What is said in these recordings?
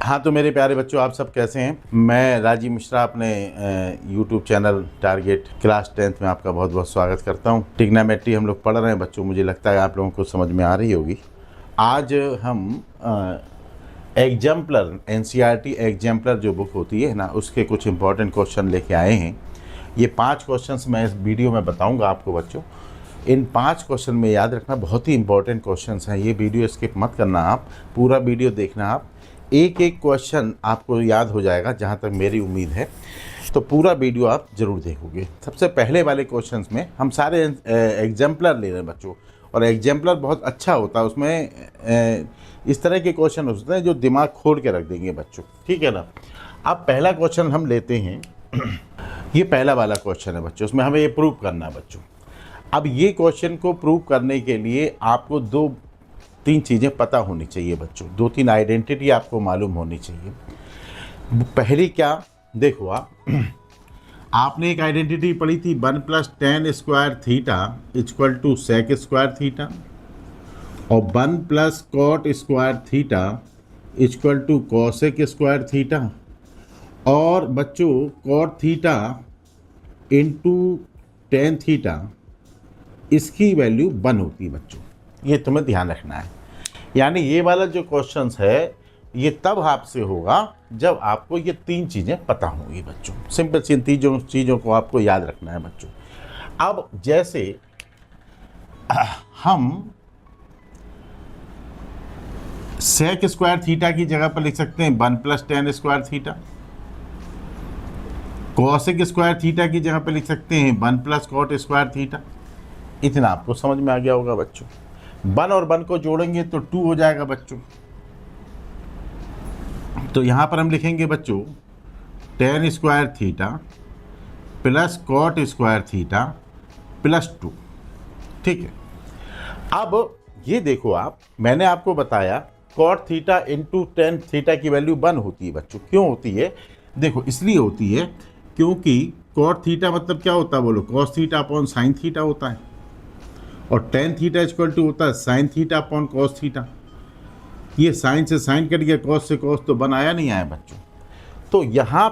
हाँ, तो मेरे प्यारे बच्चों, आप सब कैसे हैं? मैं राजीव मिश्रा अपने YouTube channel target class 10th में आपका बहुत बहुत स्वागत करता हूँ। ट्रिग्नोमेट्री हम लोग पढ़ रहे हैं बच्चों, मुझे लगता है आप लोगों को समझ में आ रही होगी। आज हम एग्जाम्पलर एनसीईआरटी एग्जाम्पलर जो बुक होती है ना, उसके कुछ इंपॉर्टेंट क्वेश्चन लेके आए हैं। ये 5 क्वेश्चंस मैं इस वीडियो में बताऊँगा आपको बच्चों। इन 5 क्वेश्चन में याद रखना, बहुत ही इंपॉर्टेंट क्वेश्चंस हैं। ये वीडियो स्किप मत करना, आप पूरा वीडियो देखना। आप एक एक क्वेश्चन आपको याद हो जाएगा, जहाँ तक मेरी उम्मीद है। तो पूरा वीडियो आप ज़रूर देखोगे। सबसे पहले वाले क्वेश्चंस में हम सारे एग्जाम्पलर ले रहे हैं बच्चों, और एग्जाम्पलर बहुत अच्छा होता है। उसमें इस तरह के क्वेश्चन होते हैं जो दिमाग खोल के रख देंगे बच्चों, ठीक है ना। अब पहला क्वेश्चन हम लेते हैं। ये पहला वाला क्वेश्चन है बच्चों, उसमें हमें ये प्रूव करना है बच्चों। अब ये क्वेश्चन को प्रूव करने के लिए आपको 2-3 चीज़ें पता होनी चाहिए बच्चों। 2-3 आइडेंटिटी आपको मालूम होनी चाहिए। पहली क्या, देखो आपने एक आइडेंटिटी पढ़ी थी, 1 + tan square theta equal to sec square theta, और 1 + cot square theta equal to cosec square theta, और बच्चों cot theta into tan theta, इसकी वैल्यू 1 होती है बच्चों। ये तुम्हें ध्यान रखना है। यानी ये वाला जो क्वेश्चंस है, ये तब आपसे होगा जब आपको ये 3 चीज़ें पता होंगी बच्चों। सिंपल सी तीनों चीज़ों को आपको याद रखना है बच्चों। अब जैसे हम सेक स्क्वायर थीटा की जगह पर लिख सकते हैं 1 + tan square theta, cosec square theta की जगह पर लिख सकते हैं 1 + cot स्क्वायर थीटा। इतना आपको समझ में आ गया होगा बच्चों। 1 और 1 को जोड़ेंगे तो 2 हो जाएगा बच्चों। तो यहाँ पर हम लिखेंगे बच्चों tan square theta plus cot square theta plus 2, ठीक है। अब ये देखो आप, मैंने आपको बताया cot theta into tan theta की वैल्यू 1 होती है बच्चों। क्यों होती है? देखो इसलिए होती है क्योंकि cot थीटा मतलब क्या होता है बोलो, cos theta upon sine theta होता है, और tan थीटा इक्वल टू होता है sign theta upon cos theta. ये साइन से साइन कट गया, कॉस से कॉस, तो 1 आया नहीं आया बच्चों। तो यहाँ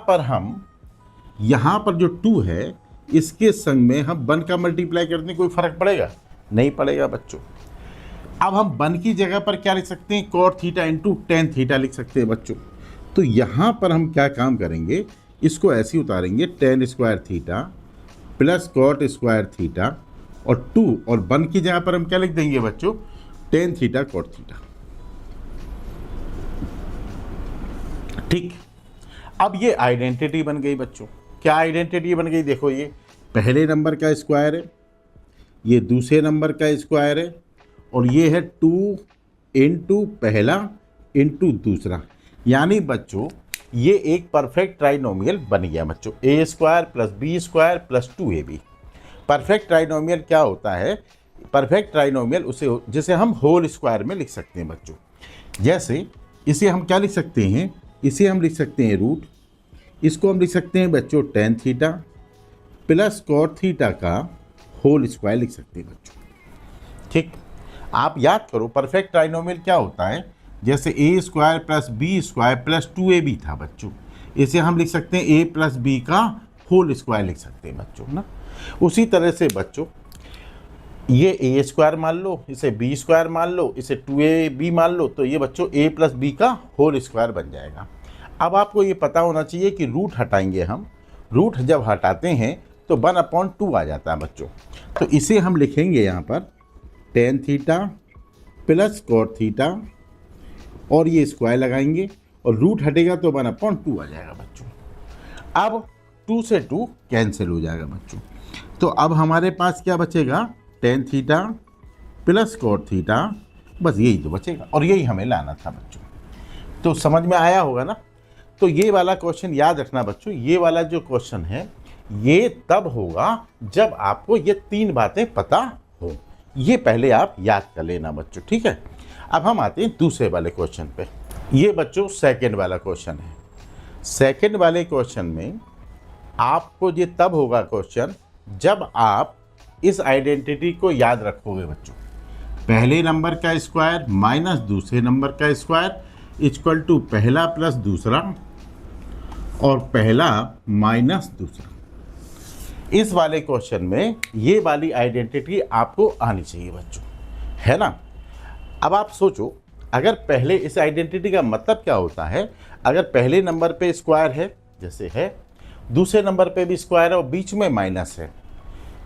पर जो 2 है, इसके संग में हम 1 का मल्टीप्लाई करते हैं, कोई फर्क पड़ेगा? नहीं पड़ेगा बच्चों। अब हम 1 की जगह पर क्या लिख सकते हैं, cot theta into tan theta लिख सकते हैं बच्चों। तो यहाँ पर हम क्या काम करेंगे, इसको ऐसे ही उतारेंगे, tan square theta plus cot square theta, और 2 और 1 की जगह पर हम क्या लिख देंगे बच्चों, tan थीटा cot थीटा, ठीक। अब ये आइडेंटिटी बन गई बच्चों। क्या आइडेंटिटी बन गई? देखो, ये पहले नंबर का स्क्वायर है, ये दूसरे नंबर का स्क्वायर है, और ये है 2 इंटू पहला इंटू दूसरा। यानी बच्चों ये एक परफेक्ट ट्राइनोमियल बन गया बच्चों, a square plus b square plus 2ab। Perfect trinomial क्या होता है? परफेक्ट ट्राइनोमियल उसे जिसे हम होल स्क्वायर में लिख सकते हैं बच्चों। जैसे इसे हम क्या लिख सकते हैं, इसे हम लिख सकते हैं रूट, इसको हम लिख सकते हैं बच्चों tan theta plus cot theta का होल स्क्वायर लिख सकते हैं बच्चों, ठीक। आप याद करो परफेक्ट ट्राइनोमियल क्या होता है। जैसे a square plus b square plus 2ab था बच्चों, इसे हम लिख सकते हैं a प्लस b का होल स्क्वायर लिख सकते हैं बच्चों ना। उसी तरह से बच्चों ये a स्क्वायर मान लो, इसे b स्क्वायर मान लो, इसे 2ab मान लो, तो ये बच्चों a प्लस b का होल स्क्वायर बन जाएगा। अब आपको ये पता होना चाहिए कि रूट हटाएंगे हम, रूट जब हटाते हैं तो 1/2 आ जाता है बच्चों। तो इसे हम लिखेंगे यहाँ पर tan theta plus cot theta, और ये स्क्वायर लगाएंगे और रूट हटेगा तो 1/2 आ जाएगा बच्चों। अब 2 से 2 कैंसिल हो जाएगा बच्चों। तो अब हमारे पास क्या बचेगा, tan theta plus cot theta, बस यही तो बचेगा, और यही हमें लाना था बच्चों। तो समझ में आया होगा ना। तो ये वाला क्वेश्चन याद रखना बच्चों। ये वाला जो क्वेश्चन है, ये तब होगा जब आपको ये 3 बातें पता हो। ये पहले आप याद कर लेना बच्चों, ठीक है। अब हम आते हैं दूसरे वाले क्वेश्चन पे। ये बच्चों सेकंड वाला क्वेश्चन है। सेकंड वाले क्वेश्चन में आपको ये तब होगा क्वेश्चन जब आप इस आइडेंटिटी को याद रखोगे बच्चों। पहले नंबर का स्क्वायर माइनस दूसरे नंबर का स्क्वायर इक्वल टू पहला प्लस दूसरा और पहला माइनस दूसरा। इस वाले क्वेश्चन में ये वाली आइडेंटिटी आपको आनी चाहिए बच्चों, है ना। अब आप सोचो, अगर पहले इस आइडेंटिटी का मतलब क्या होता है, अगर पहले नंबर पे स्क्वायर है जैसे है, दूसरे नंबर पे भी स्क्वायर है और बीच में माइनस है,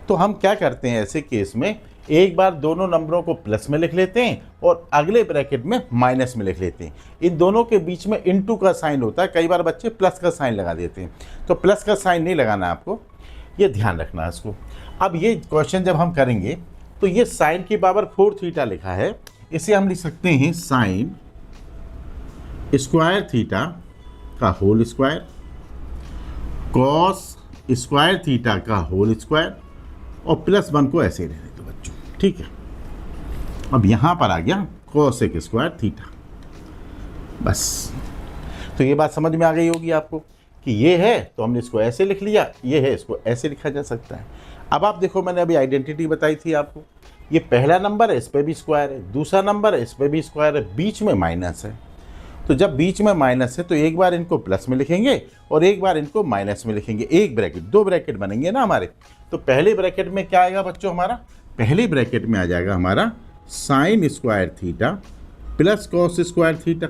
तो हम क्या करते हैं ऐसे केस में, एक बार दोनों नंबरों को प्लस में लिख लेते हैं और अगले ब्रैकेट में माइनस में लिख लेते हैं। इन दोनों के बीच में इनटू का साइन होता है, कई बार बच्चे प्लस का साइन लगा देते हैं, तो प्लस का साइन नहीं लगाना आपको, ये ध्यान रखना है इसको। अब ये क्वेश्चन जब हम करेंगे तो ये साइन की पावर 4 थीटा लिखा है, इसे हम लिख सकते हैं साइन स्क्वायर थीटा का whole square cos square theta का होल स्क्वायर और प्लस 1 को ऐसे रहने दो बच्चों, ठीक है। अब यहाँ पर आ गया कॉस स्क्वायर थीटा, बस। तो ये बात समझ में आ गई होगी आपको कि ये है तो हमने इसको ऐसे लिख लिया, ये है इसको ऐसे लिखा जा सकता है। अब आप देखो, मैंने अभी आइडेंटिटी बताई थी आपको, ये पहला नंबर है इस पे भी स्क्वायर है, दूसरा नंबर है इस पे भी स्क्वायर है, बीच में माइनस है। तो जब बीच में माइनस है तो एक बार इनको प्लस में लिखेंगे और एक बार इनको माइनस में लिखेंगे, एक ब्रैकेट, दो ब्रैकेट बनेंगे ना हमारे। तो पहले ब्रैकेट में क्या आएगा बच्चों हमारा, पहले ब्रैकेट में आ जाएगा हमारा sign square theta plus cos square theta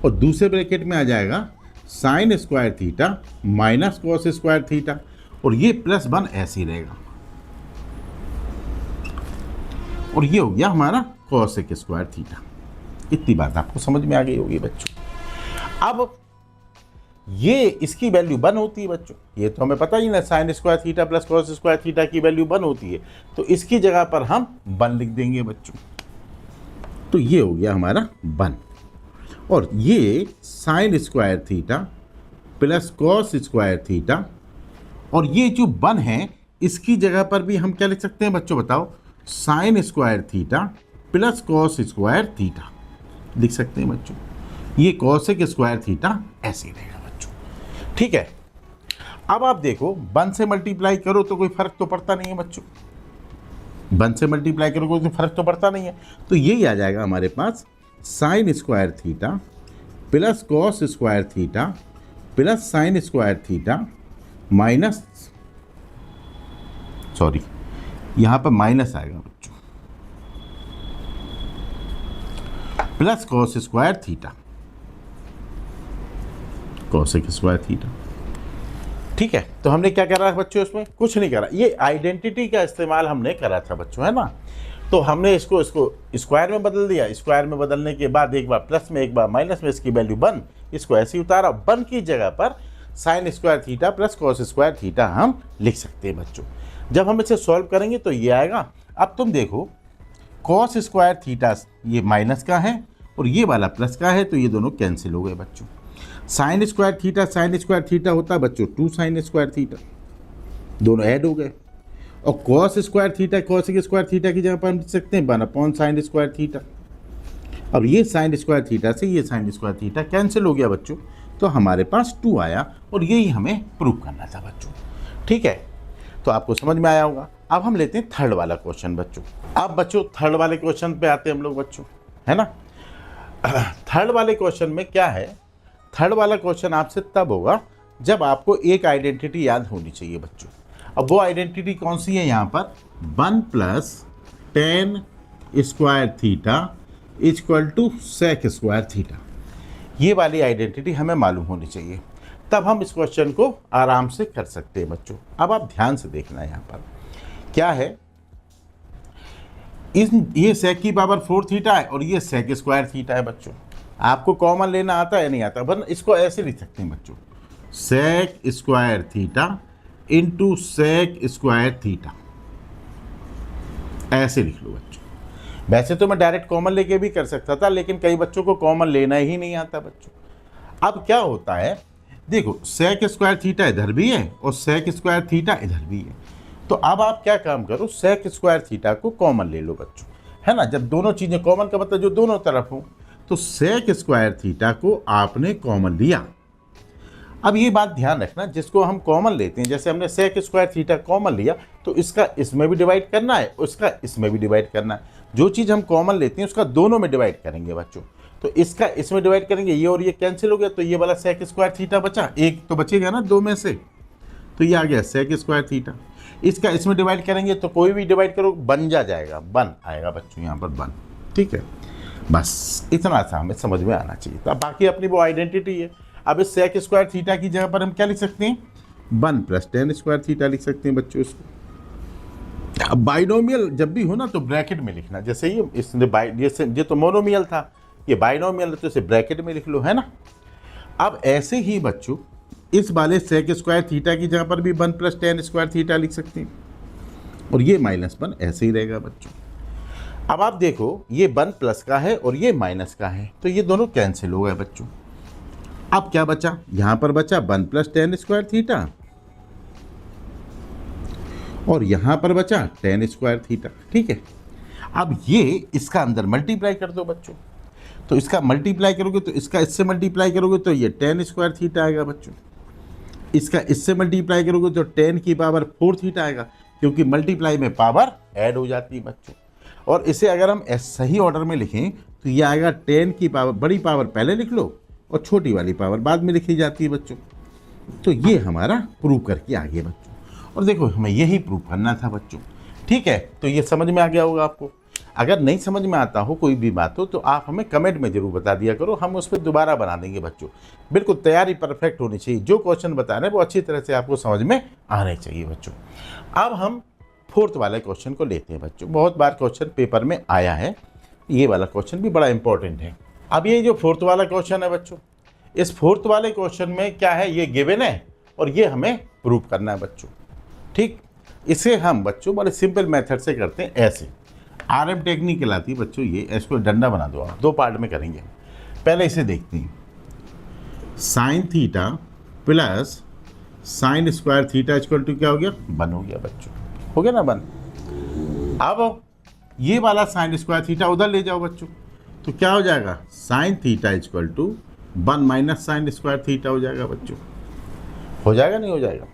और दूसरे ब्रैकेट में आ जाएगा sign square theta minus cos square theta और ये प्लस 1 ऐसे ही रहेगा और ये हो गया हमारा कॉस स्क्वायर थीटा। इतनी बात आपको समझ में आ गई होगी बच्चों। अब ये इसकी वैल्यू 1 होती है बच्चों, ये तो हमें पता ही ना, sign square theta plus cos square theta की वैल्यू 1 होती है, तो इसकी जगह पर हम 1 लिख देंगे बच्चों। तो ये हो गया हमारा 1 और ये sign square theta plus cos square theta और ये जो 1 है इसकी जगह पर भी हम क्या लिख सकते हैं बच्चों, बताओ, sign square theta plus cos square theta लिख सकते हैं बच्चों। ये कॉसेक स्क्वायर थीटा ऐसे रहेगा बच्चों, ठीक है। अब आप देखो 1 से मल्टीप्लाई करो तो कोई फर्क तो पड़ता नहीं है बच्चों, 1 से मल्टीप्लाई करो कोई फर्क तो पड़ता नहीं है। तो यही आ जाएगा हमारे पास sine square theta plus cos square theta plus sine square theta minus, sorry यहाँ पर माइनस आएगा बच्चों, plus cos square theta, cosec square theta, ठीक है। तो हमने क्या करा बच्चों, इसमें कुछ नहीं करा, ये आइडेंटिटी का इस्तेमाल हमने करा था बच्चों, है ना। तो हमने इसको स्क्वायर में बदल दिया, स्क्वायर में बदलने के बाद एक बार प्लस में एक बार माइनस में, इसकी वैल्यू 1, इसको ऐसे ही उतारा, 1 की जगह पर sign square theta plus cos square theta हम लिख सकते हैं बच्चों। जब हम इसे सॉल्व करेंगे तो ये आएगा। अब तुम देखो कॉस स्क्वायर थीटा ये माइनस का है और ये वाला प्लस का है, तो ये दोनों कैंसिल हो गए बच्चों। साइन स्क्वायर थीटा होता है बच्चों 2 साइन स्क्वायर थीटा, दोनों ऐड हो गए। और कॉस स्क्वायर स्क्वायर थीटा की जगह पर हम लिख सकते हैं 1 साइन स्क्वायर थीटा। अब ये साइन स्क्वायर थीटा से ये साइन स्क्वायर थीटा कैंसिल हो गया बच्चों, तो हमारे पास 2 आया और यही हमें प्रूव करना था बच्चों, ठीक है। तो आपको समझ में आया होगा। अब हम लेते हैं थर्ड वाला क्वेश्चन बच्चों। अब बच्चों थर्ड वाले क्वेश्चन पे आते हैं हम लोग बच्चों, है ना। थर्ड वाले क्वेश्चन में क्या है, थर्ड वाला क्वेश्चन आपसे तब होगा जब आपको एक आइडेंटिटी याद होनी चाहिए बच्चों। अब वो आइडेंटिटी कौन सी है, यहाँ पर 1 plus tan square theta equal to sec square theta, ये वाली आइडेंटिटी हमें मालूम होनी चाहिए, तब हम इस क्वेश्चन को आराम से कर सकते हैं बच्चों। अब आप ध्यान से देखना, यहाँ पर क्या है, ये सेक की पावर 4 थीटा है और ये सेक स्क्वायर थीटा है बच्चों। आपको कॉमन लेना आता है नहीं आता, वरना इसको ऐसे लिख सकते हैं बच्चों, sec square theta into sec square theta, ऐसे लिख लो बच्चों। वैसे तो मैं डायरेक्ट कॉमन लेके भी कर सकता था, लेकिन कई बच्चों को कॉमन लेना ही नहीं आता बच्चों। अब क्या होता है, देखो सेक स्क्वायर थीटा इधर भी है और सेक स्क्वायर थीटा इधर भी है, तो अब आप क्या काम करो, सेक स्क्वायर थीटा को कॉमन ले लो बच्चों, है ना। जब दोनों चीज़ें कॉमन का मतलब जो दोनों तरफ हो, तो सेक स्क्वायर थीटा को आपने कॉमन लिया। अब ये बात ध्यान रखना, जिसको हम कॉमन लेते हैं, जैसे हमने सेक स्क्वायर थीटा कॉमन लिया, तो इसका इसमें भी डिवाइड करना है, उसका इसमें भी डिवाइड करना है। जो चीज़ हम कॉमन लेते हैं उसका दोनों में डिवाइड करेंगे बच्चों। तो इसका इसमें डिवाइड करेंगे, ये और ये कैंसिल हो गया, तो ये वाला सेक स्क्वायर थीटा बचा, एक तो बचेगा ना दो में से, तो ये आ गया सेक स्क्वायर थीटा। इसका इसमें डिवाइड करेंगे तो कोई भी डिवाइड करो बन जाएगा, बन आएगा बच्चों यहाँ पर बन। ठीक है, बस इतना सा हमें समझ में आना चाहिए। तो अब बाकी अपनी वो आइडेंटिटी है। अब इस सेक स्क्वायर थीटा की जगह पर हम क्या लिख सकते हैं, 1 + tan स्क्वायर थीटा लिख सकते हैं बच्चों इसको। अब बाइनोमियल जब भी हो ना तो ब्रैकेट में लिखना, जैसे ये तो मोनोमियल था, ये बाइनोमियल है तो इसे ब्रैकेट में लिख लो, है ना। अब ऐसे ही बच्चों इस वाले सेक स्क्वायर थीटा की जगह पर भी 1 + tan स्क्वायर थीटा लिख सकते हैं, और ये -1 ऐसे ही रहेगा बच्चों। अब आप देखो ये 1 प्लस का है और ये माइनस का है, तो ये दोनों कैंसिल हो गए बच्चों। अब क्या बचा, यहां पर बचा 1 + tan स्क्वायर थीटा, और यहां पर बचा tan स्क्वायर थीटा। ठीक है, अब ये इसका अंदर मल्टीप्लाई कर दो बच्चों, तो इसका मल्टीप्लाई करोगे तो इसका इससे मल्टीप्लाई करोगे तो ये tan स्क्वायर थीटा आएगा बच्चों। इसका इससे मल्टीप्लाई करोगे तो tan की पावर 4 थीटा आएगा, क्योंकि मल्टीप्लाई में पावर ऐड हो जाती है बच्चों। और इसे अगर हम सही ऑर्डर में लिखें तो ये आएगा tan की पावर, बड़ी पावर पहले लिख लो और छोटी वाली पावर बाद में लिखी जाती है बच्चों। तो ये हमारा प्रूव करके आ गया बच्चों, और देखो हमें यही प्रूव करना था बच्चों। ठीक है, तो ये समझ में आ गया होगा आपको। अगर नहीं समझ में आता हो कोई भी बात हो तो आप हमें कमेंट में जरूर बता दिया करो, हम उस पर दोबारा बना देंगे बच्चों। बिल्कुल तैयारी परफेक्ट होनी चाहिए, जो क्वेश्चन बता रहे हैं वो अच्छी तरह से आपको समझ में आने चाहिए बच्चों। अब हम 4th वाले क्वेश्चन को लेते हैं बच्चों। बहुत बार क्वेश्चन पेपर में आया है, ये वाला क्वेश्चन भी बड़ा इंपॉर्टेंट है। अब ये जो 4th वाला क्वेश्चन है बच्चों, इस 4th वाले क्वेश्चन में क्या है, ये गिवन है और ये हमें प्रूव करना है बच्चों। ठीक, इसे हम बच्चों बड़े सिंपल मेथड से करते हैं, ऐसे RM टेक्निक कहलाती है बच्चों। ये इसको डंडा बना दो आप, 2 पार्ट में करेंगे। पहले इसे देखते हैं, sine theta plus sine square theta equal to क्या हो गया, 1 हो गया बच्चों, हो गया ना 1। अब ये वाला साइन स्क्वायर थीटा उधर ले जाओ बच्चों, तो क्या हो जाएगा, sine theta equal to 1 - sine square theta हो जाएगा बच्चों। हो जाएगा नहीं हो जाएगा,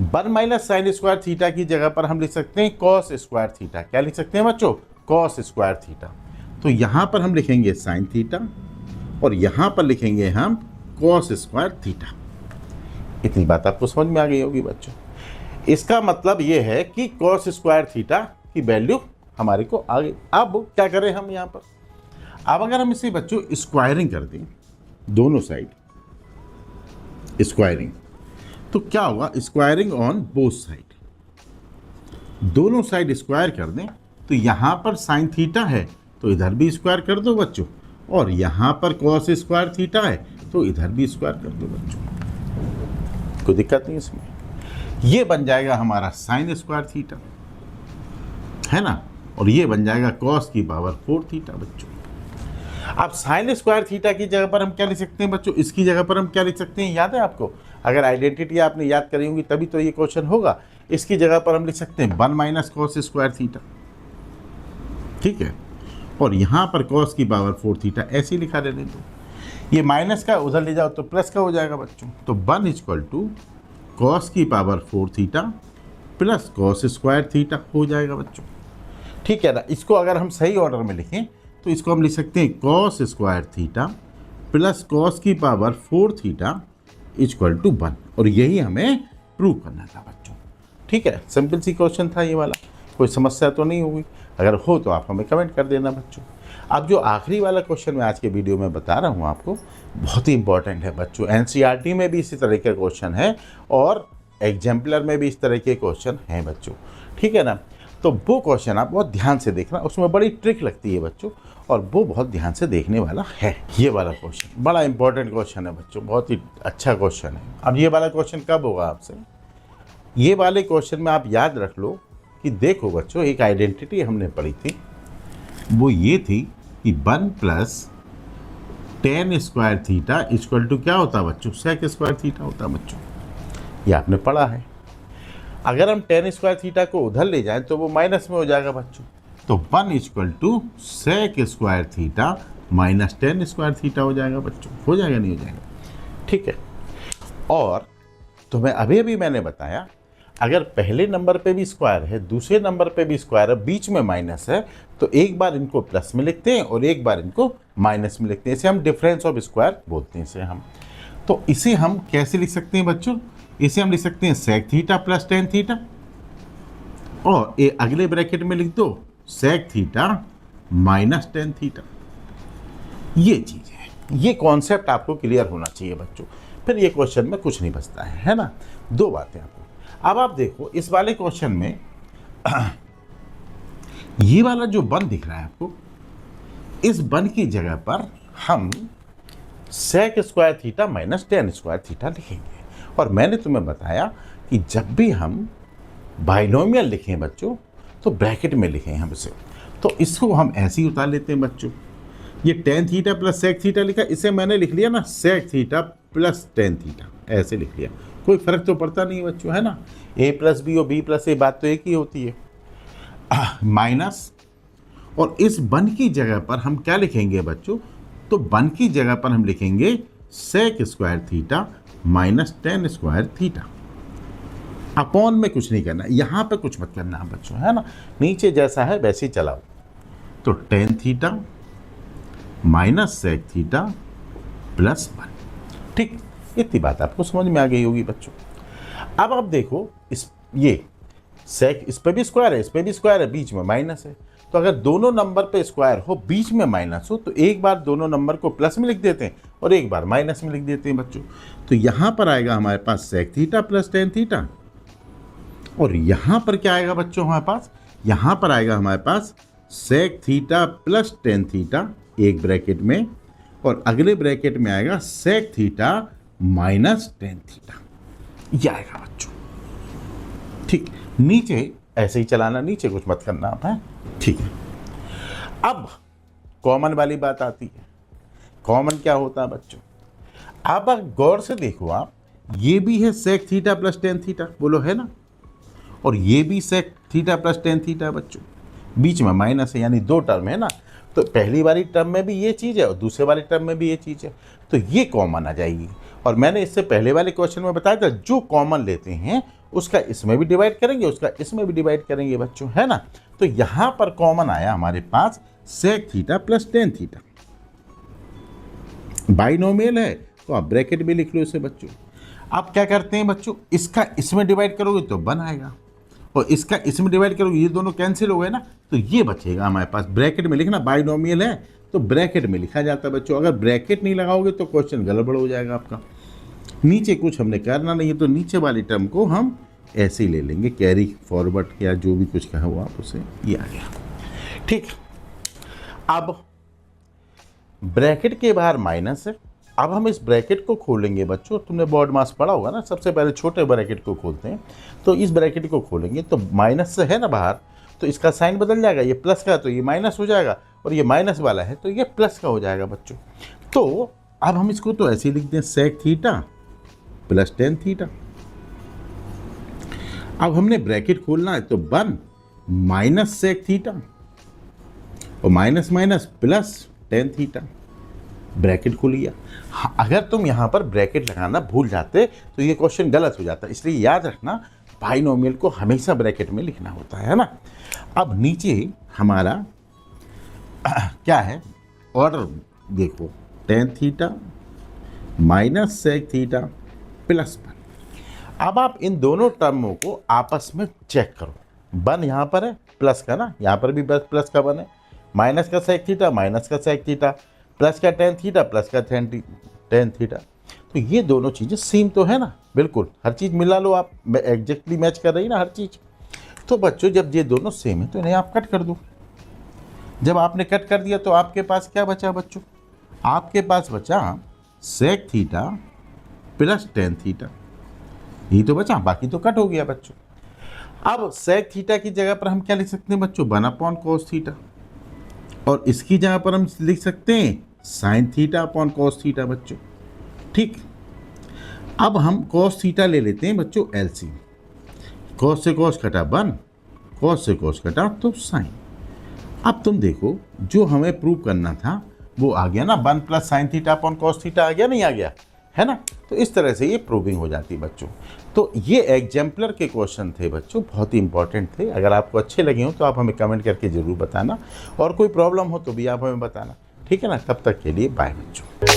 1 - साइन स्क्वायर थीटा की जगह पर हम लिख सकते हैं कॉस स्क्वायर थीटा। क्या लिख सकते हैं बच्चों, कॉस स्क्वायर थीटा। तो यहाँ पर हम लिखेंगे साइन थीटा और यहाँ पर लिखेंगे हम कॉस स्क्वायर थीटा। इतनी बात आपको समझ में आ गई होगी बच्चों। इसका मतलब ये है कि कॉस स्क्वायर थीटा की वैल्यू हमारे को आ गई। अब क्या करें हम यहाँ पर, अब अगर हम इसे बच्चों स्क्वायरिंग कर दें, दोनों साइड स्क्वायरिंग, तो क्या होगा, स्क्वायरिंग ऑन बोथ साइड, दोनों साइड स्क्वायर कर दें। तो यहाँ पर साइन थीटा है तो इधर भी स्क्वायर कर दो बच्चों, और यहाँ पर कॉस स्क्वायर थीटा है तो इधर भी स्क्वायर कर दो बच्चों, कोई दिक्कत नहीं इसमें। ये बन जाएगा हमारा साइन स्क्वायर थीटा, है ना, और ये बन जाएगा कॉस की पावर 4 थीटा बच्चों। अब साइन स्क्वायर थीटा की जगह पर हम क्या लिख सकते हैं बच्चों, इसकी जगह पर हम क्या लिख सकते हैं, याद है आपको, अगर आइडेंटिटी आपने याद करी होंगी तभी तो ये क्वेश्चन होगा। इसकी जगह पर हम लिख सकते हैं 1 - कॉस स्क्वायर थीटा। ठीक है, और यहाँ पर कॉस की पावर 4 थीटा ऐसे ही लिखा रहने दो। ये माइनस का उधर ले जाओ तो प्लस का हो जाएगा बच्चों। तो 1 = कॉस की power 4 theta plus cos square theta हो जाएगा बच्चों। ठीक है ना, इसको अगर हम सही ऑर्डर में लिखें तो इसको हम लिख सकते हैं cos square theta plus cos की पावर 4 थीटा इक्वल टू 1, और यही हमें प्रूव करना था बच्चों। ठीक है, सिंपल सी क्वेश्चन था ये वाला, कोई समस्या तो नहीं होगी। अगर हो तो आप हमें कमेंट कर देना बच्चों। अब जो आखिरी वाला क्वेश्चन मैं आज के वीडियो में बता रहा हूँ आपको, बहुत ही इंपॉर्टेंट है बच्चों। NCERT में भी इसी तरह के क्वेश्चन है और एग्जाम्पलर में भी इस तरह के क्वेश्चन हैं बच्चों। ठीक है ना, तो वो क्वेश्चन आप बहुत ध्यान से देखना, उसमें बड़ी ट्रिक लगती है बच्चों, और वो बहुत ध्यान से देखने वाला है। ये वाला क्वेश्चन बड़ा इंपॉर्टेंट क्वेश्चन है बच्चों, बहुत ही अच्छा क्वेश्चन है। अब ये वाला क्वेश्चन कब होगा आपसे, ये वाले क्वेश्चन में आप याद रख लो कि देखो बच्चों, एक आइडेंटिटी हमने पढ़ी थी, वो ये थी कि 1 + tan square theta equal to क्या होता है बच्चों, सेक स्क्वायर थीटा होता है बच्चों। ये आपने पढ़ा है। अगर हम tan स्क्वायर थीटा को उधर ले जाएं तो वो माइनस में हो जाएगा बच्चों। तो 1 = sec square theta minus tan square theta हो जाएगा बच्चों। हो जाएगा नहीं हो जाएगा, ठीक है। और तुम्हें अभी मैंने बताया, अगर पहले नंबर पे भी स्क्वायर है, दूसरे नंबर पे भी स्क्वायर है, बीच में माइनस है, तो एक बार इनको प्लस में लिखते हैं और एक बार इनको माइनस में लिखते हैं। इसे हम डिफरेंस ऑफ स्क्वायर बोलते हैं इसे हम। तो इसे हम कैसे लिख सकते हैं बच्चों? इसे हम लिख सकते हैं sec theta plus tan theta, और ये अगले ब्रैकेट में लिख दो sec theta minus tan theta. ये चीज़ है, ये कॉन्सेप्ट आपको क्लियर होना चाहिए बच्चों, फिर ये क्वेश्चन में कुछ नहीं बचता है ना। दो बातें आपको। अब आप देखो इस वाले क्वेश्चन में ये वाला जो बन दिख रहा है आपको, इस बन की जगह पर हम sec square theta minus tan square theta लिखेंगे। और मैंने तुम्हें बताया कि जब भी हम बाइनोमियल लिखें बच्चों तो ब्रैकेट में लिखें हम इसे। तो इसको हम ऐसे ही उतार लेते हैं बच्चों। ये tan theta plus sec theta लिखा, इसे मैंने लिख लिया ना sec theta plus tan theta, ऐसे लिख लिया। कोई फर्क तो पड़ता नहीं बच्चों, है ना। ए प्लस बी और बी प्लस ए, बात तो एक ही होती है। माइनस, और इस बन की जगह पर हम क्या लिखेंगे बच्चों? तो बन की जगह पर हम लिखेंगे sec square theta minus tan square theta. Upon में कुछ नहीं करना, यहाँ पे कुछ मत करना बच्चों, है ना। नीचे जैसा है वैसे ही चलाओ। तो tan theta minus sec theta plus one. ठीक, इतनी बात आपको समझ में आ गई होगी बच्चों। अब आप देखो ये सेक, इस पे भी स्क्वायर है, इस पे भी स्क्वायर है, बीच में माइनस है। तो अगर दोनों नंबर पे स्क्वायर हो, बीच में माइनस हो, तो एक बार दोनों नंबर को प्लस में लिख देते हैं और एक बार माइनस में लिख देते हैं बच्चों। तो यहाँ पर आएगा हमारे पास sec theta plus tan theta, और यहाँ पर क्या आएगा बच्चों हमारे पास? यहाँ पर आएगा हमारे पास sec theta plus tan theta एक ब्रैकेट में, और अगले ब्रैकेट में आएगा sec theta minus tan theta. ये आएगा बच्चों। ठीक, नीचे ऐसे ही चलाना, नीचे कुछ मत करना आप, है ठीक है। अब कॉमन वाली बात आती है। कॉमन क्या होता है बच्चों? अब गौर से देखो आप, ये भी है sec theta plus tan theta, बोलो है ना, और ये भी sec theta plus tan theta है बच्चों। बीच में माइनस है, यानी दो टर्म है ना। तो पहली वाली टर्म में भी ये चीज़ है और दूसरे वाली टर्म में भी ये चीज़ है, तो ये कॉमन आ जाएगी। और मैंने इससे पहले वाले क्वेश्चन में बताया था, जो कॉमन लेते हैं उसका इसमें भी डिवाइड करेंगे, उसका इसमें भी डिवाइड करेंगे बच्चों, है ना। तो यहाँ पर कॉमन आया हमारे पास sec theta plus tan theta. Binomial है तो आप ब्रैकेट भी लिख लो इसे बच्चों। आप क्या करते हैं बच्चों, इसका इसमें डिवाइड करोगे तो वन आएगा, और इसका इसमें डिवाइड करोगे, ये दोनों कैंसिल हो गए ना, तो ये बचेगा हमारे पास। ब्रैकेट में लिखना, बाइनोमियल है तो ब्रैकेट में लिखा जाता है बच्चों। अगर ब्रैकेट नहीं लगाओगे तो क्वेश्चन गड़बड़ हो जाएगा आपका। नीचे कुछ हमने करना नहीं है, तो नीचे वाली टर्म को हम ऐसे ही ले लेंगे, कैरी फॉरवर्ड या जो भी कुछ कहा हुआ आप उसे, ये आ गया। ठीक, अब ब्रैकेट के बाहर माइनस है। अब हम इस ब्रैकेट को खोलेंगे बच्चों, तुमने बोर्ड मास पढ़ा होगा ना, सबसे पहले छोटे ब्रैकेट को खोलते हैं। तो इस ब्रैकेट को खोलेंगे तो माइनस से है ना बाहर, तो इसका साइन बदल जाएगा, ये प्लस का तो ये माइनस हो जाएगा, और ये माइनस वाला है तो ये प्लस का हो जाएगा बच्चों। तो अब हम इसको तो ऐसे ही लिखते हैं sec theta plus tan theta. अब हमने ब्रैकेट खोलना है तो वन माइनस सेक थीटा और minus minus plus tan theta, bracket खोल लिया। हाँ, अगर तुम यहाँ पर ब्रैकेट लगाना भूल जाते तो ये क्वेश्चन गलत हो जाता, इसलिए याद रखना बाइनोमियल को हमेशा ब्रैकेट में लिखना होता है ना। अब नीचे हमारा क्या है ऑर्डर देखो, tan theta minus sec theta plus one. अब आप इन दोनों टर्मों को आपस में चेक करो। वन यहाँ पर है प्लस का ना, यहाँ पर भी प्लस का वन है, माइनस का सेक थीटा माइनस का सेक थीटा, प्लस का टेन थीटा प्लस का टेन थीटा। तो ये दोनों चीज़ें सेम तो है ना, बिल्कुल हर चीज़ मिला लो आप, एग्जैक्टली मैच कर रही ना हर चीज़। तो बच्चों जब ये दोनों सेम है तो इन्हें आप कट कर दो। जब आपने कट कर दिया तो आपके पास क्या बचा बच्चों? आपके पास बचा sec theta plus tan theta, यही तो बचा, बाकी तो कट हो गया बच्चों। अब सेक थीटा की जगह पर हम क्या लिख सकते हैं बच्चों? वन अपॉन कॉस थीटा, और इसकी जगह पर हम लिख सकते हैं sine theta upon cos theta बच्चों। ठीक, अब हम कॉस थीटा ले लेते हैं बच्चों एलसीएम। कॉस से कॉस कटा वन, कॉस से कॉस कटा तो साइन। अब तुम देखो जो हमें प्रूव करना था वो आ गया ना, one plus sine theta upon cos theta आ गया, नहीं आ गया, है ना। तो इस तरह से ये प्रूविंग हो जाती है बच्चों। तो ये एग्जाम्पलर के क्वेश्चन थे बच्चों, बहुत ही इंपॉर्टेंट थे। अगर आपको अच्छे लगे हों तो आप हमें कमेंट करके ज़रूर बताना, और कोई प्रॉब्लम हो तो भी आप हमें बताना, ठीक है ना। तब तक के लिए बाय बच्चों।